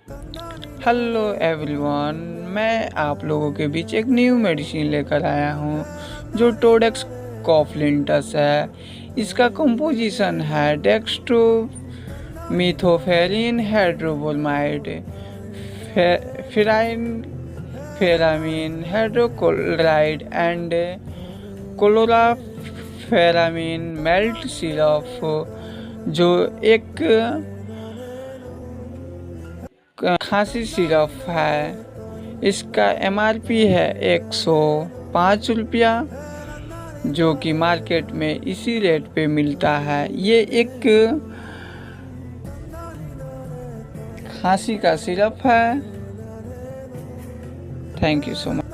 Hello everyone, मैं आप लोगों के बीच एक न्यू मेडिसिन लेकर आया हूँ जो टोडेक्स कॉफलिंटस है। इसका कंपोजिशन है dextromethorphan hydrobromide phenylephrine hydrochloride and chlorpheniramine maleate syrup, जो एक खांसी सिरप है। इसका एमआरपी है 105 रुपया, जो कि मार्केट में इसी रेट पे मिलता है। ये एक खांसी का सिरप है। Thank you so much.